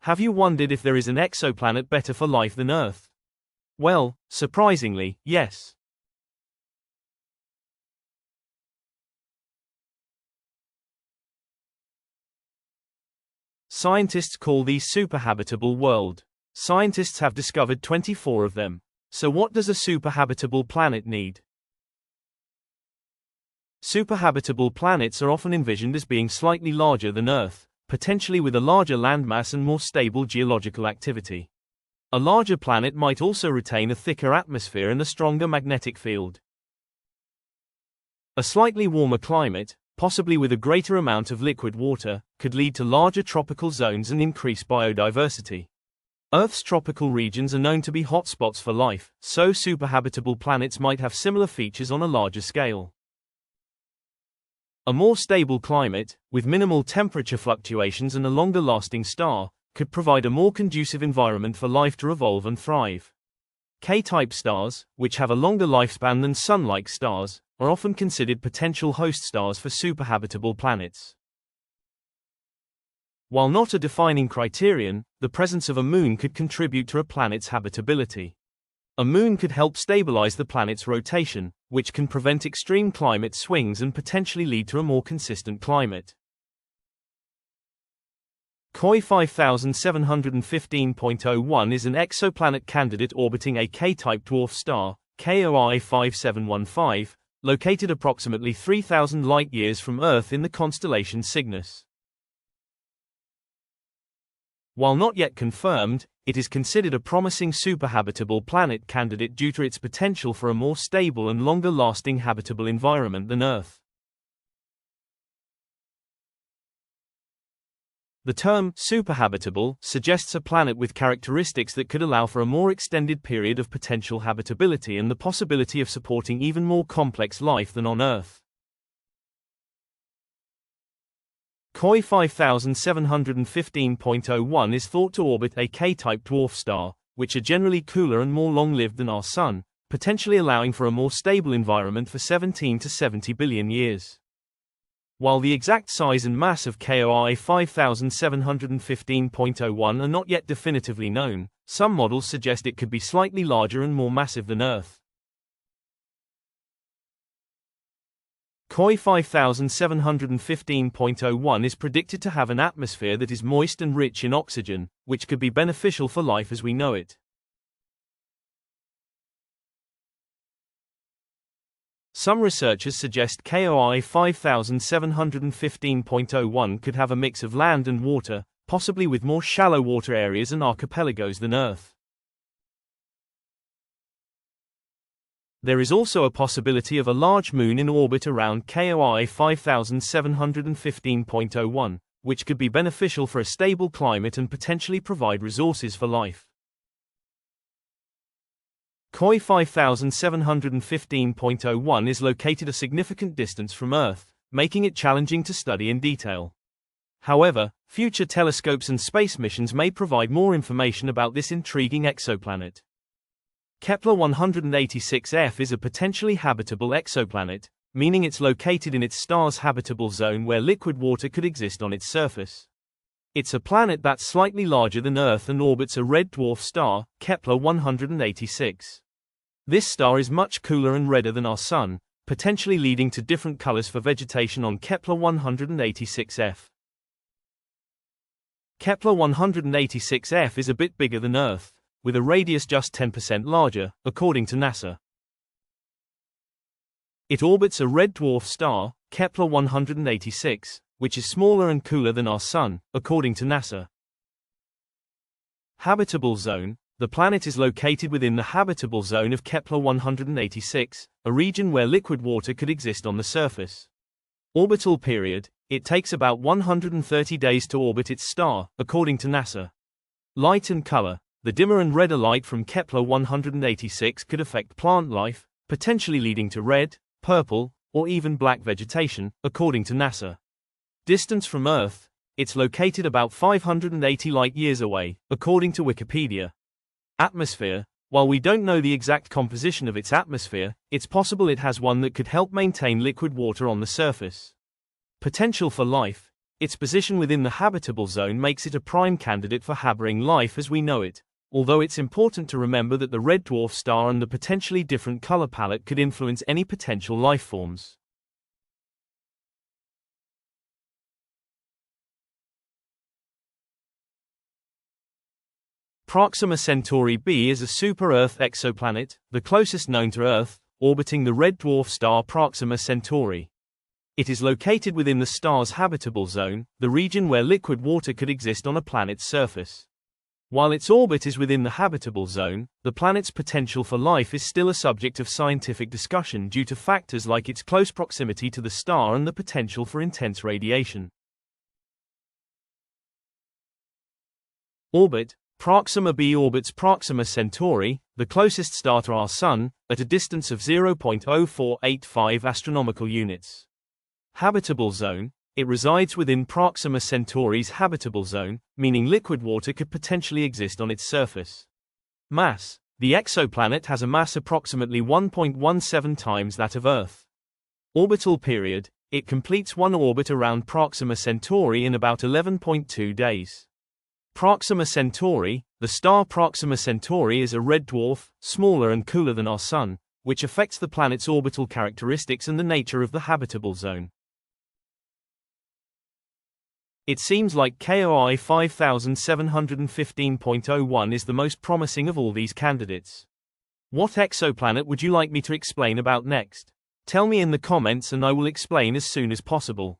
Have you wondered if there is an exoplanet better for life than Earth? Well, surprisingly, yes. Scientists call these superhabitable world. Scientists have discovered 24 of them. So what does a superhabitable planet need? Superhabitable planets are often envisioned as being slightly larger than Earth, potentially with a larger landmass and more stable geological activity. A larger planet might also retain a thicker atmosphere and a stronger magnetic field. A slightly warmer climate, possibly with a greater amount of liquid water, could lead to larger tropical zones and increased biodiversity. Earth's tropical regions are known to be hotspots for life, so superhabitable planets might have similar features on a larger scale. A more stable climate, with minimal temperature fluctuations and a longer-lasting star, could provide a more conducive environment for life to evolve and thrive. K-type stars, which have a longer lifespan than Sun-like stars, are often considered potential host stars for superhabitable planets. While not a defining criterion, the presence of a moon could contribute to a planet's habitability. A moon could help stabilize the planet's rotation, which can prevent extreme climate swings and potentially lead to a more consistent climate. KOI 5715.01 is an exoplanet candidate orbiting a K-type dwarf star, KOI 5715, located approximately 3,000 light-years from Earth in the constellation Cygnus. While not yet confirmed, it is considered a promising superhabitable planet candidate due to its potential for a more stable and longer-lasting habitable environment than Earth. The term superhabitable suggests a planet with characteristics that could allow for a more extended period of potential habitability and the possibility of supporting even more complex life than on Earth. KOI 5715.01 is thought to orbit a K-type dwarf star, which are generally cooler and more long-lived than our Sun, potentially allowing for a more stable environment for 17 to 70 billion years. While the exact size and mass of KOI 5715.01 are not yet definitively known, some models suggest it could be slightly larger and more massive than Earth. KOI 5715.01 is predicted to have an atmosphere that is moist and rich in oxygen, which could be beneficial for life as we know it. Some researchers suggest KOI 5715.01 could have a mix of land and water, possibly with more shallow water areas and archipelagos than Earth. There is also a possibility of a large moon in orbit around KOI 5715.01, which could be beneficial for a stable climate and potentially provide resources for life. KOI 5715.01 is located a significant distance from Earth, making it challenging to study in detail. However, future telescopes and space missions may provide more information about this intriguing exoplanet. Kepler 186f is a potentially habitable exoplanet, meaning it's located in its star's habitable zone where liquid water could exist on its surface. It's a planet that's slightly larger than Earth and orbits a red dwarf star, Kepler 186. This star is much cooler and redder than our Sun, potentially leading to different colors for vegetation on Kepler 186f. Kepler 186f is a bit bigger than Earth, with a radius just 10% larger, according to NASA. It orbits a red dwarf star, Kepler 186, which is smaller and cooler than our Sun, according to NASA. Habitable zone. The planet is located within the habitable zone of Kepler 186, a region where liquid water could exist on the surface. Orbital period. It takes about 130 days to orbit its star, according to NASA. Light and color. The dimmer and redder light from Kepler 186 could affect plant life, potentially leading to red, purple, or even black vegetation, according to NASA. Distance from Earth. It's located about 580 light-years away, according to Wikipedia. Atmosphere. While we don't know the exact composition of its atmosphere, it's possible it has one that could help maintain liquid water on the surface. Potential for life. Its position within the habitable zone makes it a prime candidate for harboring life as we know it, although it's important to remember that the red dwarf star and the potentially different color palette could influence any potential life forms. Proxima Centauri b is a super-Earth exoplanet, the closest known to Earth, orbiting the red dwarf star Proxima Centauri. It is located within the star's habitable zone, the region where liquid water could exist on a planet's surface. While its orbit is within the habitable zone, the planet's potential for life is still a subject of scientific discussion due to factors like its close proximity to the star and the potential for intense radiation. Orbit. Proxima b orbits Proxima Centauri, the closest star to our Sun, at a distance of 0.0485 astronomical units. Habitable zone. It resides within Proxima Centauri's habitable zone, meaning liquid water could potentially exist on its surface. Mass. The exoplanet has a mass approximately 1.17 times that of Earth. Orbital period. It completes one orbit around Proxima Centauri in about 11.2 days. Proxima Centauri. The star Proxima Centauri is a red dwarf, smaller and cooler than our Sun, which affects the planet's orbital characteristics and the nature of the habitable zone. It seems like KOI 5715.01 is the most promising of all these candidates. What exoplanet would you like me to explain about next? Tell me in the comments and I will explain as soon as possible.